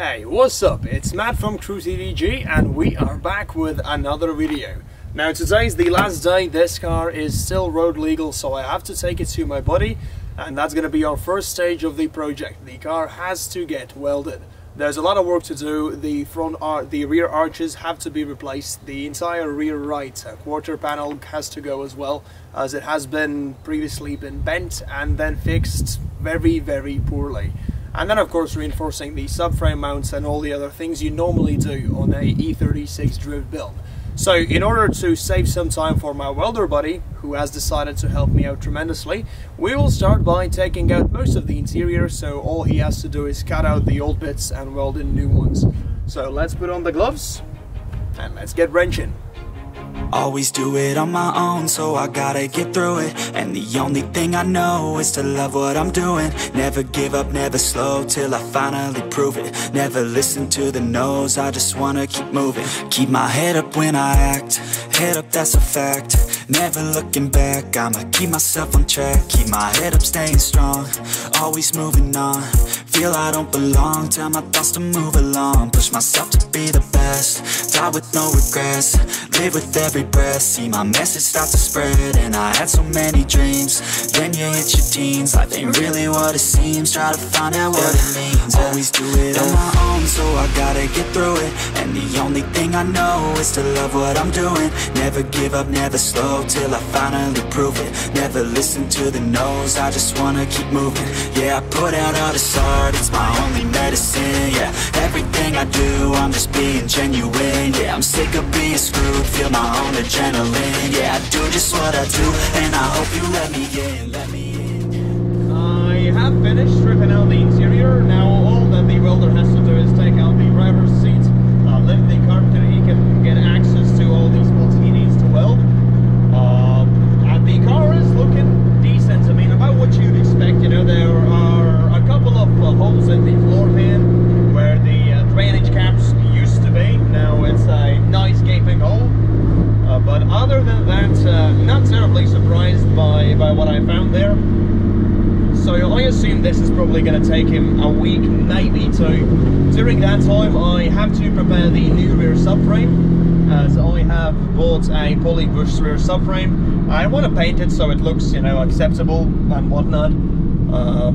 Hey, what's up? It's Matt from CrewTDG and we are back with another video. Now today's the last day. This car is still road legal, so I have to take it to my buddy, and that's going to be our first stage of the project. The car has to get welded. There's a lot of work to do. The rear arches have to be replaced. The entire rear right quarter panel has to go as well, as it has been previously bent and then fixed very, very poorly. And then of course reinforcing the subframe mounts and all the other things you normally do on a E36 drift build. So in order to save some time for my welder buddy, who has decided to help me out tremendously, we will start by taking out most of the interior, so all he has to do is cut out the old bits and weld in new ones. So let's put on the gloves and let's get wrenching. Always do it on my own, so I gotta get through it. And the only thing I know is to love what I'm doing. Never give up, never slow, till I finally prove it. Never listen to the no's, I just wanna keep moving. Keep my head up when I act, head up, that's a fact. Never looking back, I'ma keep myself on track. Keep my head up, staying strong, always moving on. Feel I don't belong, tell my thoughts to move along. Push myself to be the best, die with no regrets. Live with every breath, see my message start to spread. And I had so many dreams, then you hit your teens. Life ain't really what it seems, try to find out what it means. Always do it on my own, so I gotta get through it. And the only thing I know is to love what I'm doing. Never give up, never slow, till I finally prove it. Never listen to the no's, I just wanna keep moving. Yeah, I put out all this art, it's my only medicine. Yeah, everything I do, I'm just being genuine. Yeah, I'm sick of being screwed, feel my own adrenaline. Yeah, I do just what I do, and I hope you let me in, let me in. I have finished stripping out the interior. Now all that the welder has to do is take out the driver's seat, lift the car so he can get access to all these spots he needs to weld. And the car is looking decent. I mean, about what you'd expect. You know, there are a couple of holes in the floor pan where the drainage caps used to be. Now it's a nice gaping hole. But other than that, not terribly surprised by what I found there. So I assume this is probably going to take him a week, maybe two. During that time, I have to prepare the new rear subframe, as I have bought a poly bush rear subframe. I want to paint it so it looks, you know, acceptable and whatnot.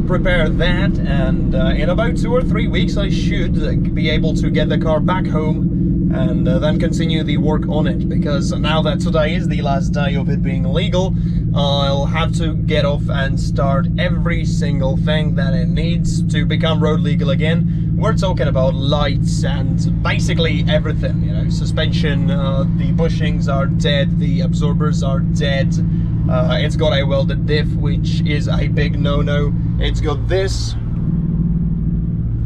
Prepare that, and in about 2 or 3 weeks I should be able to get the car back home and then continue the work on it, because now that today is the last day of it being legal, I'll have to get off and start every single thing that it needs to become road legal again. We're talking about lights and basically everything, you know, suspension, the bushings are dead, the absorbers are dead, it's got a welded diff, which is a big no-no. It's got this,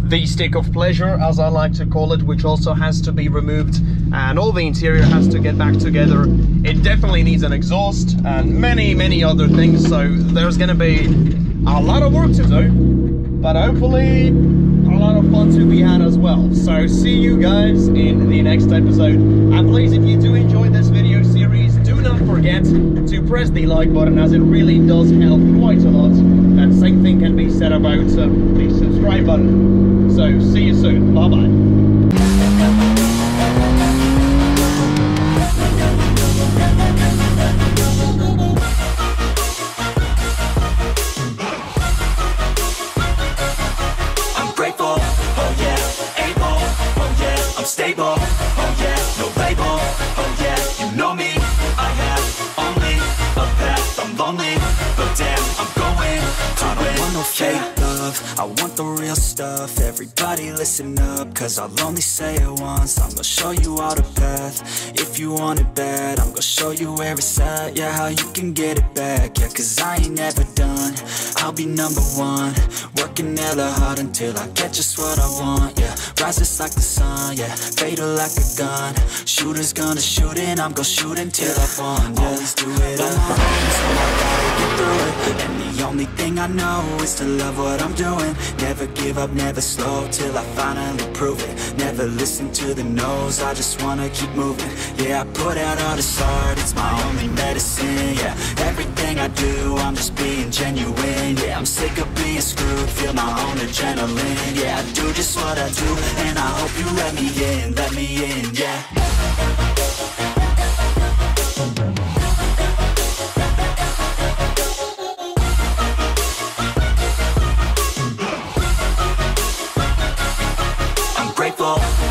the stick of pleasure, as I like to call it, which also has to be removed, and all the interior has to get back together. It definitely needs an exhaust and many other things, so there's going to be a lot of work to do, but hopefully a lot of fun to be had as well. So see you guys in the next episode, and please, if you do enjoy this video series, do not forget to press the like button, as it really does help quite a lot. And same thing can be said about the subscribe button. So see you soon, bye bye. Stable, oh yeah, no label, oh yeah, you know me. I have only a path, I'm lonely, but damn, I'm going to win. I don't want no fake love, I want the real stuff. Everybody listen up, cause I'll only say it once. I'm gonna show you all the path, if you want it bad. I'm gonna show you where it's at, yeah, how you can get it back. Yeah, cause I ain't never done, I'll be #1. Working hella hard until I get just what I want, yeah. Rises like the sun, yeah, fatal like a gun. Shooter's gonna shoot and I'm gonna shoot until I've won, yeah. Always do it on my own, so I gotta get through it. And the only thing I know is to love what I'm doing. Never give up, never slow, till I finally prove it. Never listen to the no's, I just wanna keep moving. Yeah, I put out all this art, it's my only medicine. Yeah, everything I do, I'm just being genuine. Yeah, I'm sick of being screwed, feel my own adrenaline. Yeah, I do just what I do, and hope you let me in, yeah. I'm grateful